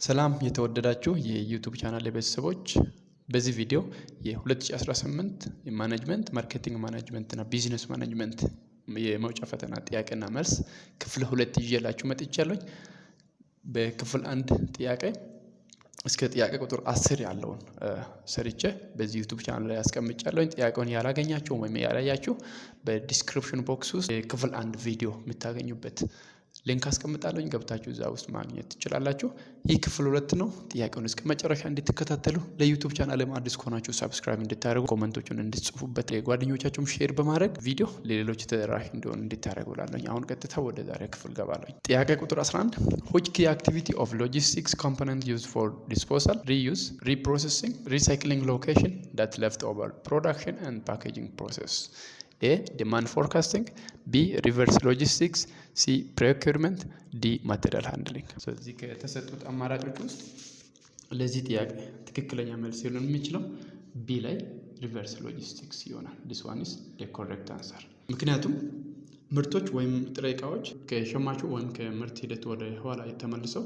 ሰላም የተወደዳችሁ የዩቲዩብ ቻናል ቤተሰቦች፣ በዚህ ቪዲዮ የ2018 የማኔጅመንት ማርኬቲንግ ማኔጅመንት እና ቢዝነስ ማኔጅመንት የመውጫ ፈተና ጥያቄና መልስ ክፍል 2 ይዤላችሁ መጥቻለሁ። በክፍል 1 ጥያቄ እስከ ጥያቄ ቁጥር 10 ያለውን ሰርቼ በዚህ ዩቲዩብ ቻናል ላይ አስቀምጫለሁ። ጥያቄውን ያላገኛችሁ ወይም ያላያችሁ በዲስክሪፕሽን ቦክስ ውስጥ የክፍል 1 ቪዲዮ የምታገኙበት ሊንክ አስቀምጣለሁ፣ ገብታችሁ እዛ ውስጥ ማግኘት ትችላላችሁ። ይህ ክፍል 2 ነው። ጥያቄውን እስከ መጨረሻ እንድትከታተሉ፣ ለዩቲዩብ ቻናል አዲስ ከሆናችሁ ሰብስክራይብ እንድታደርጉ፣ ኮሜንቶቹን እንድትጽፉበት፣ ለጓደኞቻችሁም ሼር በማድረግ ቪዲዮ ለሌሎች ተደራሽ እንዲሆን እንድታደርጉ እላለሁ። አሁን ቀጥታ ወደ ዛሬ ክፍል ገባለሁ። ጥያቄ ቁጥር 11 which key activity of logistics component used for disposal, reuse, reprocessing, recycling location that leftover production and packaging process? A. Demand forecasting, B. Reverse logistics, C. Procurement, D. Material handling። ስለዚህ ከተሰጡት አማራጮች ውስጥ ለዚህ ጥያቄ ትክክለኛ መልስ ሊሆን የሚችለው B ላይ ሪቨርስ ሎጂስቲክስ ይሆናል። this one is the correct answer። ምክንያቱም ምርቶች ወይም ጥሬ ዕቃዎች ከሸማቹ ወይም ከምርት ሂደት ወደ ኋላ ተመልሰው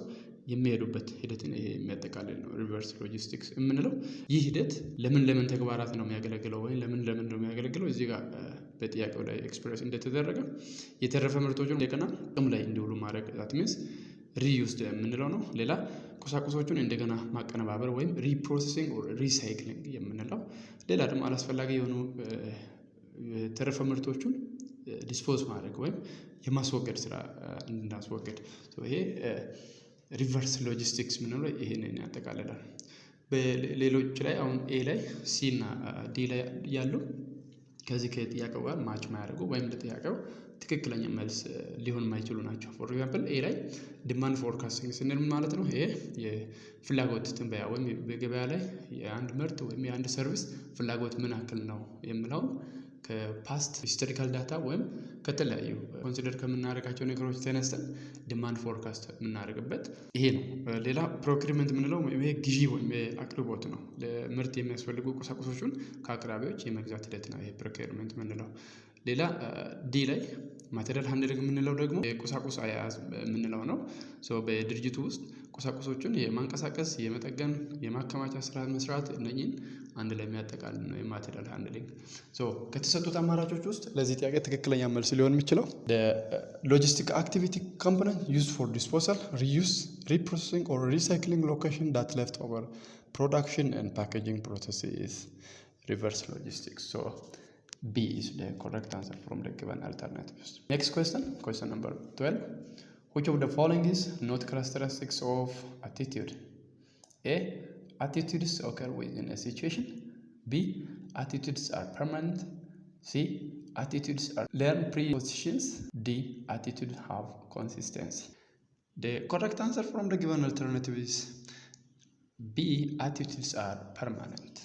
የሚሄዱበት ሂደትን የሚያጠቃልል ነው ሪቨርስ ሎጂስቲክስ የምንለው። ይህ ሂደት ለምን ተግባራት ነው የሚያገለግለው ወይም ለምን ነው የሚያገለግለው? እዚህ ጋር በጥያቄው ላይ ኤክስፕሬስ እንደተደረገ የተረፈ ምርቶችን እንደገና ጥቅም ላይ እንዲውሉ ማድረግ that means reused የምንለው ነው። ሌላ ቁሳቁሶቹን እንደገና ማቀነባበር ወይም ሪፕሮሰሲንግ ኦር ሪሳይክሊንግ የምንለው። ሌላ ደግሞ አላስፈላጊ የሆኑ የተረፈ ምርቶቹን ዲስፖዝ ማድረግ ወይም የማስወገድ ስራ እንድናስወገድ። ይሄ ሪቨርስ ሎጂስቲክስ ምንለው ይሄንን ያጠቃልላል። በሌሎች ላይ አሁን ኤ ላይ ሲ እና ዲ ላይ ያሉ ከዚህ ከጥያቄው ጋር ማች ማያደርጉ ወይም ለጥያቄው ትክክለኛ መልስ ሊሆን የማይችሉ ናቸው። ፎር ኤግዛምፕል ኤ ላይ ዲማንድ ፎርካስቲንግ ስንል ማለት ነው ይሄ የፍላጎት ትንበያ ወይም በገበያ ላይ የአንድ ምርት ወይም የአንድ ሰርቪስ ፍላጎት ምን ያክል ነው የሚለው ከፓስት ሂስቶሪካል ዳታ ወይም ከተለያዩ ኮንሲደር ከምናደርጋቸው ነገሮች ተነስተን ዲማንድ ፎርካስት የምናደርግበት ይሄ ነው። ሌላ ፕሮክሪመንት የምንለው ይሄ ግዢ ወይም አቅርቦት ነው። ለምርት የሚያስፈልጉ ቁሳቁሶችን ከአቅራቢዎች የመግዛት ሂደት ነው ይሄ ፕሮክሪመንት የምንለው። ሌላ ዲ ላይ ማቴሪያል ሃንድሊንግ የምንለው ደግሞ የቁሳቁስ አያያዝ የምንለው ነው። በድርጅቱ ውስጥ ቁሳቁሶችን የማንቀሳቀስ፣ የመጠገን፣ የማከማቻ ስራ መስራት እነኚህን አንድ ላይ የሚያጠቃልል ነው የማቴሪያል ሃንድሊንግ። ከተሰጡት አማራጮች ውስጥ ለዚህ ጥያቄ ትክክለኛ መልስ ሊሆን የሚችለው ሎጂስቲክ አክቲቪቲ ኮምፖነንት used for disposal, reuse, reprocessing or recycling location that left over production and packaging processes, reverse logistics. So B is the correct answer from the given alternatives. Next question number 12. Which of the following is not characteristics of attitude? A. Attitudes occur within a situation. B. Attitudes are permanent. C. Attitudes are learned prepositions. D. Attitudes have consistency. The correct answer from the given alternative is B. Attitudes are permanent.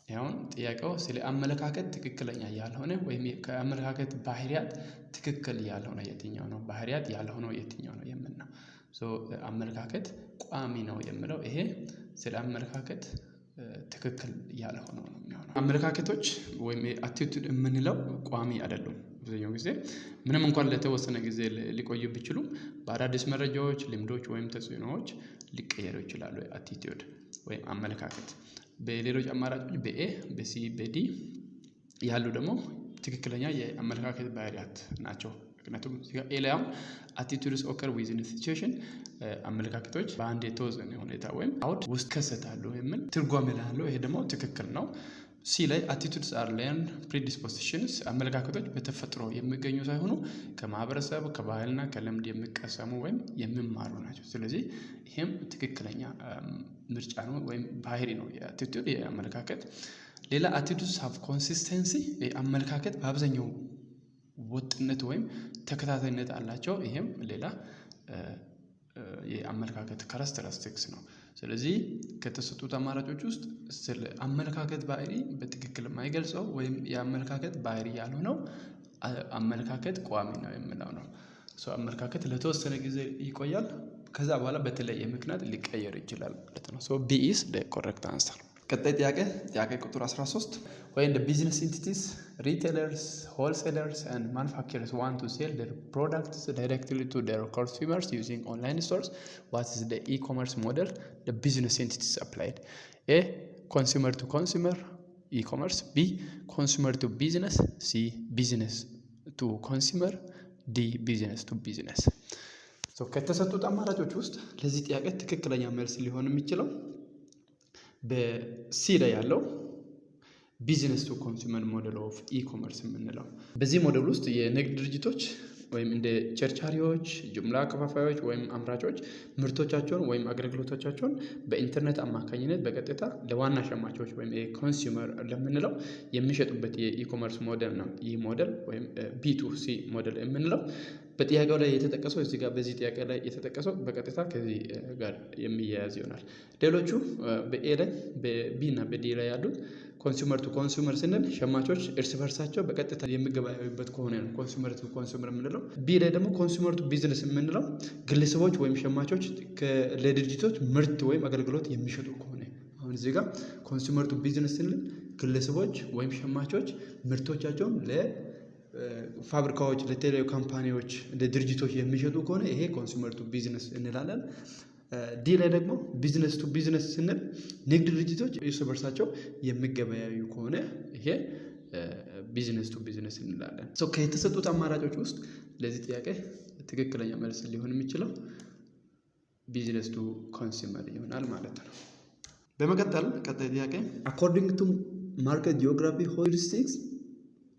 ያውን ጥያቄው ስለ አመለካከት ትክክለኛ ያልሆነ ወይም ከአመለካከት ባህሪያት ትክክል ያልሆነ የትኛው ነው፣ ባህሪያት ያልሆነው የትኛው ነው የምንለው። አመለካከት ቋሚ ነው የምለው ይሄ ስለ አመለካከት ትክክል ያልሆነው ነው የሚሆነው። አመለካከቶች ወይም አቲቲዩድ የምንለው ቋሚ አይደሉም። ብዙኛው ጊዜ ምንም እንኳን ለተወሰነ ጊዜ ሊቆዩ ቢችሉም በአዳዲስ መረጃዎች፣ ልምዶች ወይም ተጽዕኖዎች ሊቀየሩ ይችላሉ። አቲቲዩድ ወይም አመለካከት በሌሎች አማራጮች በኤ በሲ በዲ ያሉ ደግሞ ትክክለኛ የአመለካከት ባህሪያት ናቸው። ምክንያቱም ኤ ላይ attitudes occur within a situation አመለካከቶች በአንድ የተወሰነ ሁኔታ ወይም አውድ ውስጥ ከሰታሉ የሚል ትርጓሜ ያለው ይሄ ደግሞ ትክክል ነው። ሲ ላይ attitudes are learned predispositions አመለካከቶች በተፈጥሮ የሚገኙ ሳይሆኑ ከማህበረሰብ ከባህልና ከልምድ የሚቀሰሙ ወይም የሚማሩ ናቸው። ስለዚህ ይሄም ትክክለኛ ምርጫ ነው ወይም ባህሪ ነው የአቲቲዩድ የአመለካከት። ሌላ attitudes have consistency አመለካከት በአብዛኛው ወጥነት ወይም ተከታታይነት አላቸው። ይሄም ሌላ የአመለካከት ካራክተሪስቲክስ ነው። ስለዚህ ከተሰጡት አማራጮች ውስጥ ስለ አመለካከት ባህሪ በትክክል የማይገልጸው ወይም የአመለካከት ባህሪ ያልሆነው አመለካከት ቋሚ ነው የምለው ነው። አመለካከት ለተወሰነ ጊዜ ይቆያል፣ ከዛ በኋላ በተለየ ምክንያት ሊቀየር ይችላል ማለት ነው። B is the correct answer. ቀጣይ ጥያቄ ቁጥር 13 when the business entities, retailers, wholesalers and manufacturers want to sell their products directly to their consumers using online stores, what is the e-commerce model the business entities applied? A. Consumer to consumer e-commerce. B. Consumer to business. C. Business to consumer. D. Business to business. ከተሰጡት አማራጮች ውስጥ ለዚህ ጥያቄ ትክክለኛ መልስ ሊሆን የሚችለው በሲ ላይ ያለው ቢዝነስ ቱ ኮንሱመር ሞዴል ኦፍ ኢኮመርስ የምንለው። በዚህ ሞዴል ውስጥ የንግድ ድርጅቶች ወይም እንደ ቸርቻሪዎች፣ ጅምላ አከፋፋዮች ወይም አምራቾች ምርቶቻቸውን ወይም አገልግሎቶቻቸውን በኢንተርኔት አማካኝነት በቀጥታ ለዋና ሸማቾች ወይም ኮንሱመር ለምንለው የሚሸጡበት የኢኮመርስ ሞዴል ነው። ይህ ሞዴል ወይም ቢ2ሲ ሞዴል የምንለው በጥያቄው ላይ የተጠቀሰው እዚህ ጋር በዚህ ጥያቄ ላይ የተጠቀሰው በቀጥታ ከዚህ ጋር የሚያያዝ ይሆናል። ሌሎቹ በኤ ላይ በቢ እና በዲ ላይ ያሉት ኮንሱመር ቱ ኮንሱመር ስንል ሸማቾች እርስ በርሳቸው በቀጥታ የሚገበያዩበት ከሆነ ነው ኮንሱመር ቱ ኮንሱመር የምንለው። ቢ ላይ ደግሞ ኮንሱመር ቱ ቢዝነስ የምንለው ግለሰቦች ወይም ሸማቾች ለድርጅቶች ምርት ወይም አገልግሎት የሚሸጡ ከሆነ። አሁን እዚህ ጋር ኮንሱመር ቱ ቢዝነስ ስንል ግለሰቦች ወይም ሸማቾች ምርቶቻቸውን ለፋብሪካዎች፣ ለቴሌ ካምፓኒዎች፣ ለድርጅቶች የሚሸጡ ከሆነ ይሄ ኮንሱመር ቱ ቢዝነስ እንላለን። ዲ ላይ ደግሞ ቢዝነስ ቱ ቢዝነስ ስንል ንግድ ድርጅቶች እርስ በርሳቸው የሚገበያዩ ከሆነ ይሄ ቢዝነስ ቱ ቢዝነስ እንላለን። ከተሰጡት አማራጮች ውስጥ ለዚህ ጥያቄ ትክክለኛ መልስ ሊሆን የሚችለው ቢዝነስ ቱ ኮንሱመር ይሆናል ማለት ነው። በመቀጠል ቀጣይ ጥያቄ አኮርዲንግ ቱ ማርኬት ጂኦግራፊ ሄሪስቲክስ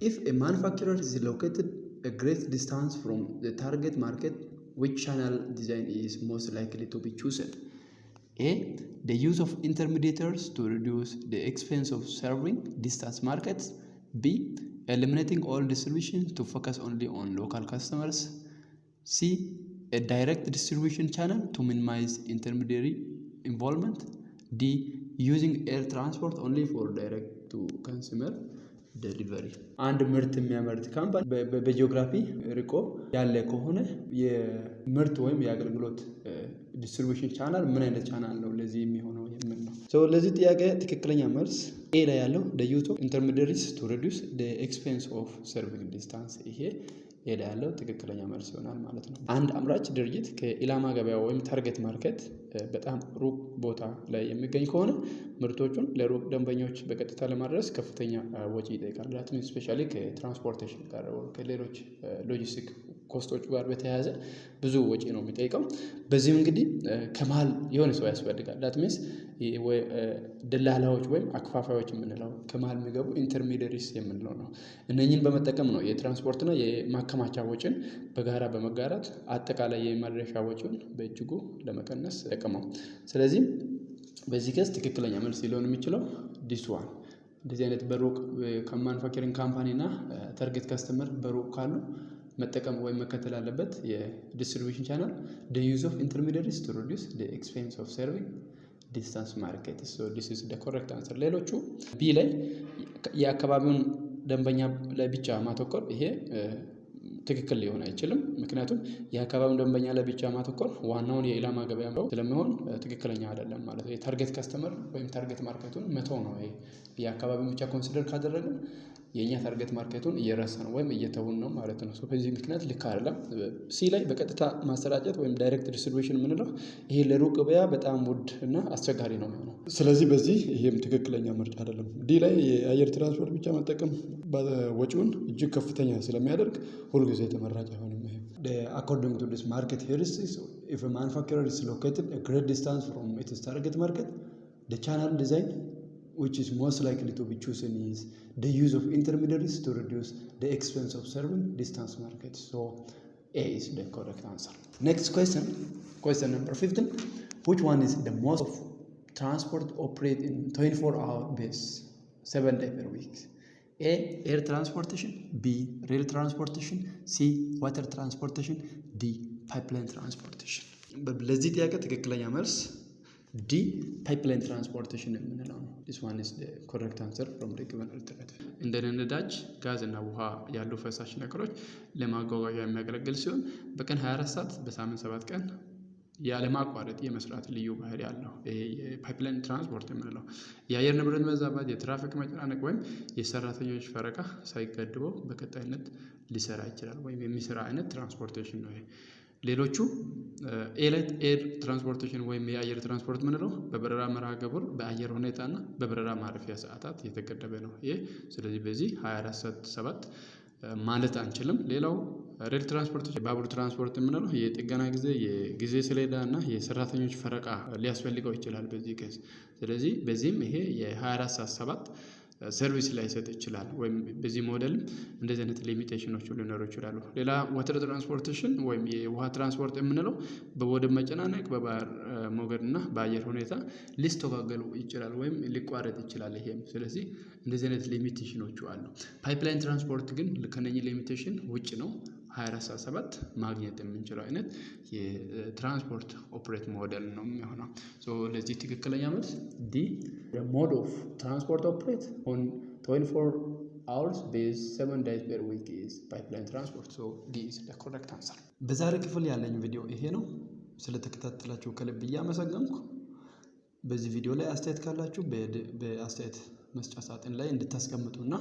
if a manufacturer is located a great distance from the target market, which channel design is most likely to be chosen? A. The use of intermediaries to reduce the expense of serving distance markets. B. Eliminating all distribution to focus only on local customers. C. A direct distribution channel to minimize intermediary involvement. D. Using air transport only for direct to consumer ዴሊቨሪ። አንድ ምርት የሚያመርት ካምፓኒ በጂኦግራፊ ርቆ ያለ ከሆነ የምርት ወይም የአገልግሎት ዲስትሪቢዩሽን ቻናል ምን አይነት ቻናል ነው ለዚህ የሚሆነው የሚል ነው። ለዚህ ጥያቄ ትክክለኛ መልስ ኤ ላይ ያለው the use of intermediaries to reduce the expense of serving distance፣ ይሄ ኤ ላይ ያለው ትክክለኛ መልስ ይሆናል ማለት ነው። አንድ አምራች ድርጅት ከኢላማ ገበያ ወይም ታርጌት ማርኬት በጣም ሩቅ ቦታ ላይ የሚገኝ ከሆነ ምርቶቹን ለሩቅ ደንበኞች በቀጥታ ለማድረስ ከፍተኛ ወጪ ይጠይቃል። ላትም ስፔሻሊ ከትራንስፖርቴሽን ጋር ከሌሎች ሎጂስቲክ ኮስቶች ጋር በተያያዘ ብዙ ወጪ ነው የሚጠይቀው። በዚህም እንግዲህ ከመሀል የሆነ ሰው ያስፈልጋል። ላትሚስ ደላላዎች ወይም አክፋፋዮች የምንለው ከመሀል የሚገቡ ኢንተርሚዲየሪስ የምንለው ነው። እነኚህን በመጠቀም ነው የትራንስፖርትና የማከማቻ ወጪን በጋራ በመጋራት አጠቃላይ የማድረሻ ወጪውን በእጅጉ ለመቀነስ ጠቅመው። ስለዚህ በዚህ ከስ ትክክለኛ መልስ ሊሆን የሚችለው ዲስ ዋን። እንደዚህ አይነት በሩቅ ከማኑፋክቸሪንግ ካምፓኒ እና ታርጌት ካስተመር በሩቅ ካሉ መጠቀም ወይም መከተል አለበት የዲስትሪቢዩሽን ቻናል the use of intermediaries to reduce the expense of serving distance market. So this is the correct answer. ሌሎቹ ቢ ላይ የአካባቢውን ደንበኛ ላይ ብቻ ማተኮር ይሄ ትክክል ሊሆን አይችልም። ምክንያቱም የአካባቢውን ደንበኛ ላይ ብቻ ማተኮር ዋናውን የኢላማ ገበያ ስለሚሆን ትክክለኛ አይደለም ማለት ነው። የታርጌት ካስተመር ወይም ታርጌት ማርኬቱን መተው ነው። ይሄ የአካባቢውን ብቻ ኮንሲደር ካደረግን የኛ ታርጌት ማርኬቱን እየረሳን ወይም እየተውን ነው ማለት ነው። በዚህ ምክንያት ልክ አይደለም። ሲ ላይ በቀጥታ ማሰራጨት ወይም ዳይሬክት ዲስትሪቢዩሽን የምንለው ይሄ ለሩቅ ገበያ በጣም ውድ እና አስቸጋሪ ነው የሚሆነው። ስለዚህ በዚህ ይሄም ትክክለኛ ምርጫ አይደለም። ዲ ላይ የአየር ትራንስፖርት ብቻ መጠቀም ወጪውን እጅግ ከፍተኛ ስለሚያደርግ ሁልጊዜ ተመራጭ አይሆንም። According to this market heuristics, if a manufacturer is located a great distance from its target market, the channel design which is most likely to be chosen is the use of intermediaries to reduce the expense of serving distance markets. So A is the correct answer. Next question number 15. Which one is the most of transport operate in 24-hour base, 7 days per week? A. Air transportation. B. Rail transportation. C. Water transportation. D. Pipeline transportation. ለዚህ ጥያቄ ትክክለኛ መልስ ዲ ፓይፕላይን ትራንስፖርቴሽን የምንለው ነው። this one is the correct answer from the given alternative. እንደ ነዳጅ፣ ጋዝ እና ውሃ ያሉ ፈሳሽ ነገሮች ለማጓጓዣ የሚያገለግል ሲሆን በቀን 24 ሰዓት በሳምንት 7 ቀን ያለማቋረጥ የመስራት ልዩ ባህሪ አለው። ይሄ የፓይፕላይን ትራንስፖርት የምንለው የአየር ንብረት መዛባት፣ የትራፊክ መጨናነቅ ወይም የሰራተኞች ፈረቃ ሳይገድበው በቀጣይነት ሊሰራ ይችላል ወይም የሚሰራ አይነት ትራንስፖርቴሽን ነው። ሌሎቹ ኤር ትራንስፖርቴሽን ወይም የአየር ትራንስፖርት ምንለው በበረራ መርሃ ግብር በአየር ሁኔታ እና በበረራ ማረፊያ ሰዓታት የተገደበ ነው። ይሄ ስለዚህ በዚህ 24/7 ማለት አንችልም። ሌላው ሬል ትራንስፖርቶች የባቡር ትራንስፖርት የምንለው የጥገና ጊዜ፣ የጊዜ ሰሌዳ እና የሰራተኞች ፈረቃ ሊያስፈልገው ይችላል በዚህ ኬዝ። ስለዚህ በዚህም ይሄ የ24/7 ሰርቪስ ላይሰጥ ይችላል ወይም በዚህ ሞዴልም እንደዚህ አይነት ሊሚቴሽኖች ሊኖሩ ይችላሉ። ሌላ ዋተር ትራንስፖርቴሽን ወይም የውሃ ትራንስፖርት የምንለው በወደብ መጨናነቅ፣ በባህር ሞገድ እና በአየር ሁኔታ ሊስተጓገሉ ይችላል ወይም ሊቋረጥ ይችላል ይሄም። ስለዚህ እንደዚህ አይነት ሊሚቴሽኖቹ አሉ። ፓይፕላይን ትራንስፖርት ግን ከነኚህ ሊሚቴሽን ውጭ ነው። 24/7 ማግኘት የምንችለው አይነት የትራንስፖርት ኦፕሬት ሞዴል ነው የሚሆነው። ለዚህ ትክክለኛ መልስ ዲ ሞድ ኦፍ ትራንስፖርት ኦፕሬት ኦን 24 hours based 7 days per week is pipeline transport. So D is the correct answer. በዛሬ ክፍል ያለኝ ቪዲዮ ይሄ ነው። ስለተከታተላችሁ ከልብ እያመሰገንኩ በዚህ ቪዲዮ ላይ አስተያየት ካላችሁ በአስተያየት መስጫ ሳጥን ላይ እንድታስቀምጡና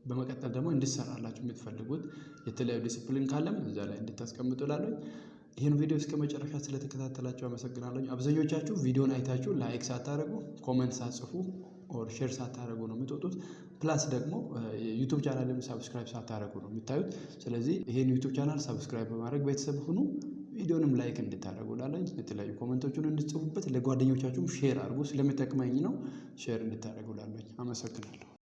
በመቀጠል ደግሞ እንድሰራላችሁ የምትፈልጉት የተለያዩ ዲሲፕሊን ካለም እዛ ላይ እንድታስቀምጡ እላለሁ። ይህን ቪዲዮ እስከ መጨረሻ ስለተከታተላችሁ አመሰግናለሁ። አብዛኞቻችሁ ቪዲዮን አይታችሁ ላይክ ሳታደርጉ ኮሜንት ሳትጽፉ ኦር ሼር ሳታደርጉ ነው የምትወጡት። ፕላስ ደግሞ ዩቲዩብ ቻናልን ሰብስክራይብ ሳታደርጉ ነው የምታዩት። ስለዚህ ይሄን ዩቲዩብ ቻናል ሰብስክራይብ በማድረግ ቤተሰብ ሁኑ። ቪዲዮንም ላይክ እንድታደርጉ እላለሁ። የተለያዩ ኮሜንቶችን እንድትጽፉበት ለጓደኞቻችሁም ሼር አድርጉ። ስለሚጠቅመኝ ነው ሼር እንድታደርጉ እላለሁ። አመሰግናለሁ።